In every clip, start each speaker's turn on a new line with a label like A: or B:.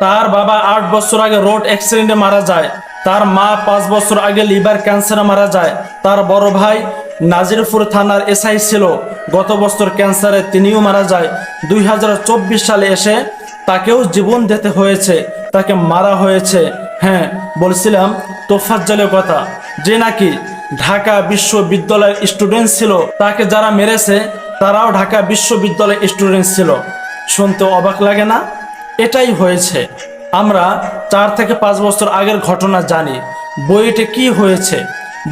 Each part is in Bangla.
A: তার বাবা 8 বছর আগে রোড অ্যাক্সিডেন্টে মারা যায়, তার মা 5 বছর আগে লিভার ক্যান্সারে মারা যায়, তার বড় ভাই নাজিরপুর থানার এসআই ছিল, গত বছর ক্যান্সারে তিনিও মারা যায়। 2024 সালে এসে তাকেও জীবন দিতে হয়েছে, তাকে মারা হয়েছে। হ্যাঁ, বলছিলাম তোফাজ্জলের কথা, যে নাকি ঢাকা বিশ্ববিদ্যালয়ের স্টুডেন্ট ছিল, তাকে যারা মেরেছে তারাও ঢাকা বিশ্ববিদ্যালয়ের স্টুডেন্ট ছিল। শুনতে অবাক লাগে না? এটাই হয়েছে। আমরা 4 থেকে 5 বছর আগের ঘটনা জানি। বইতে কি হয়েছে,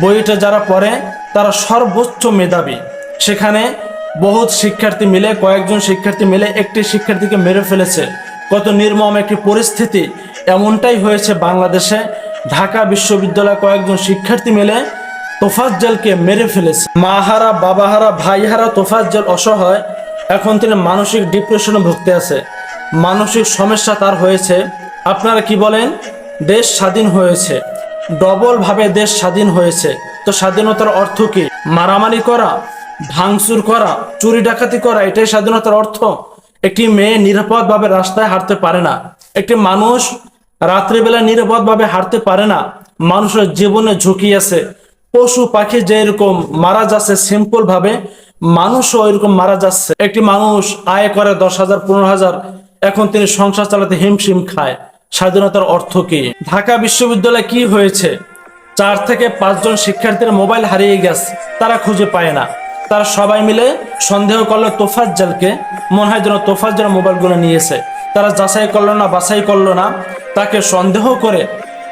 A: বইটা যারা পড়ে তারা সর্বোচ্চ মেধাবী। সেখানে বহুত শিক্ষার্থী মিলে, কয়েকজন শিক্ষার্থী মিলে একটি শিক্ষার্থীকে মেরে ফেলেছে। কত নির্মম একটি পরিস্থিতি। এমনটাই হয়েছে বাংলাদেশে। ঢাকা বিশ্ববিদ্যালয়ে কয়েকজন শিক্ষার্থী মিলে তোফাজ্জলকে মেরে ফেলেছে। মাহারা, বাবাহারা, ভাইহারা তোফাজ্জল অসহায়। এখন তিনি মানসিক ডিপ্রেশনে ভুগতে আছে, মানসিক সমস্যা তার হয়েছে। আপনারা কি বলেন? দেশ স্বাধীন হয়েছে, ডবল ভাবে দেশ স্বাধীন হয়েছে। তো স্বাধীনতার অর্থ কি? মারামারি করা, ভাঙচুর করা, চুরি ডাকাতি করা, এটাই স্বাধীনতার অর্থ? একটি মেয়ে নিরাপদভাবে রাস্তায় হাঁটতে পারে না, একটি মানুষ রাত্রিবেলা নিরাপদভাবে হাঁটতে পারে না। মানুষের জীবনে ঝুঁকি আছে। পশু পাখি যেরকম মারা যাচ্ছে সিম্পল ভাবে, মানুষও এরকম মারা যাচ্ছে। একটি মানুষ আয় করে 10,000 15,000, এখন তিনি সংসার চালাতে হিমশিম খায়। স্বাধীনতার অর্থ কি? ঢাকা বিশ্ববিদ্যালয়ে কি হয়েছে? 4 থেকে 5 জন শিক্ষার্থীর মোবাইল হারিয়ে গেছে, তারা খুঁজে পায় না। তারা সবাই মিলে সন্দেহ করলো তোফাজ্জলকে, মনে হয় যেন তোফাজ্জল মোবাইলগুলো নিয়েছে। তারা যাচাই করলো না, বাছাই করলো না, তাকে সন্দেহ করে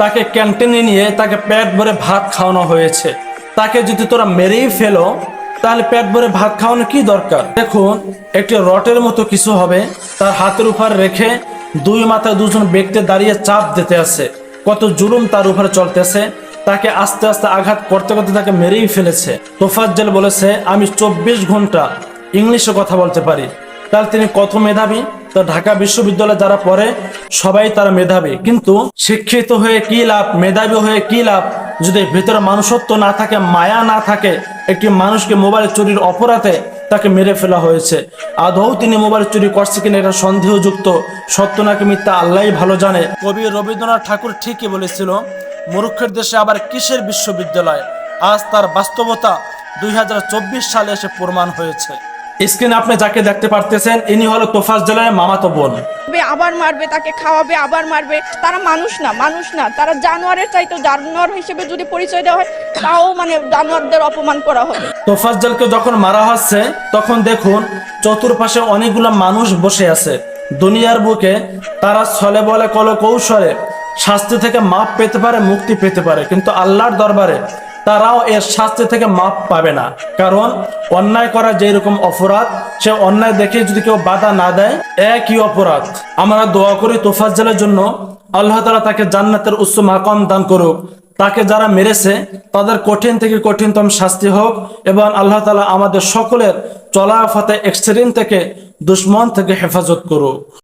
A: তাকে ক্যান্টিনে নিয়ে তাকে পেট ভরে ভাত খাওয়ানো হয়েছে। তাকে যদি তোরা মেরেই ফেলো, তাহলে পেট ভরে ভাত খাওয়ানো কি দরকার? দেখুন, একটি রটের মতো কিছু হবে, তার হাতের উপর রেখে 2 মাথায় 2 জন ব্যক্তি দাঁড়িয়ে চাপ দিতে আছে। কত জুলুম তার উপরে চলতেছে। তাকে আস্তে আস্তে আঘাত করতে করতে তাকে মেরেই ফেলেছে। তোফাজ্জল বলেছে, আমি 24 ঘন্টা ইংলিশে কথা বলতে পারি। তাহলে তিনি কত মেধাবী? তো ঢাকা বিশ্ববিদ্যালয়ে যারা পড়ে সবাই তারা মেধাবী, কিন্তু শিক্ষিত হয়ে কি লাভ, মেধাবী হয়ে কি লাভ, যদি ভিতরে মানুষত্ব না থাকে, মায়া না থাকে। একটি মানুষকে মোবাইল চুরির অপরাধে তাকে মেরে ফেলা হয়েছে। আদৌ তিনি মোবাইল চুরি করছে কিনা এটা সন্দেহযুক্ত। সত্য নাকি মিথ্যা আল্লাহই ভালো জানে। কবি রবীন্দ্রনাথ ঠাকুর ঠিকই বলেছিল, মূর্খের দেশে আবার কিসের বিশ্ববিদ্যালয়। আজ তার বাস্তবতা 2024 সালে এসে প্রমাণ হয়েছে। স্ক্রিনে আপনি যাকে দেখতে পারতেছেন, ইনি হলো তোফাজ্জলের মামাতো বোন।
B: আবার মারবে, তাকে খাওয়াবে, আবার মারবে। তারা মানুষ না, মানুষ না, তারা জানোয়ারের চাইতে জানোয়ার হিসেবে যদি পরিচয় দেওয়া হয়, তাও মানে জানোয়ারদের অপমান করা হবে।
A: তোফাজ্জলকে যখন মারা হচ্ছে তখন দেখুন চতুর্পাশে অনেকগুলো মানুষ বসে আছে। দুনিয়ার বুকে তারা ছলে বলে কল কৌশলে শাস্তি থেকে মাপ পেতে পারে, মুক্তি পেতে পারে, কিন্তু আল্লাহর দরবারে তারাও এর শাস্তি থেকে মাপ পাবে না। কারণ অন্যায় করা যেরকম অপরাধ, সে অন্যায় দেখে যদি কেউ বাধা না দেয়, একই অপরাধ। আমরা দোয়া করি তোফাজ্জলের জন্য, আল্লাহ তাআলা তাকে জান্নাতের উচ্চ মাকাম দান করুক। তাকে যারা মেরেছে তাদের কঠিন থেকে কঠিনতম শাস্তি হোক, এবং আল্লাহ তাআলা আমাদের সকলের চলাফতে অ্যাক্সিডেন্ট থেকে, দুশ্মন থেকে হেফাজত করুক।